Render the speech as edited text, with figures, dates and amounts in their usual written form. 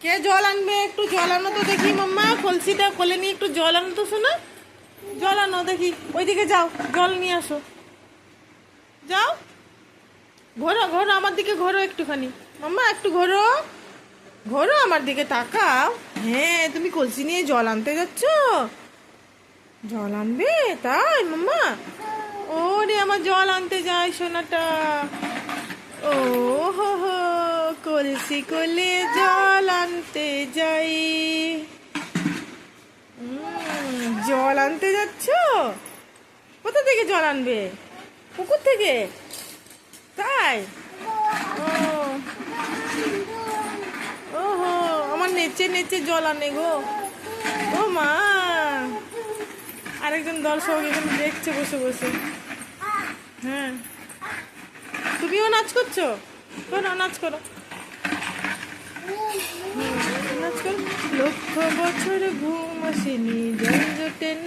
কে জল আনবে? একটু জল আনো তো দেখি মাম্মা, কলসিটা কোলে নিয়ে একটু জল আনো তো শোনা। জল আনো দেখি, ওইদিকে যাও, জল নিয়ে আসো। যাও, ঘোরো ঘোরো আমার দিকে, ঘোরো একটুখানি মাম্মা, একটু ঘোরো। ঘোরো আমার দিকে তাকাও। হ্যাঁ, তুমি কলসি নিয়ে জল আনতে যাচ্ছ? জল আনবে তাই মাম্মা? ও রে, আমার জল আনতে যায় সোনাটা। ও হো হো, কলসি কোলে জল আনতে যাই। জল আনতে যাচ্ছ? কোথা থেকে জল আনবে? পুকুর থেকে? তাই? ও ওহো, আমার নেচে নেচে জল আনে গো। ও মা, আরেকজন দর্শক এখানে দেখছে বসে বসে। হ্যাঁ, তুমিও নাচ করছো? করো, নাচ করো। নাচ করো। লক্ষ বছর ঘুম আসেনি, জল জোটেনি।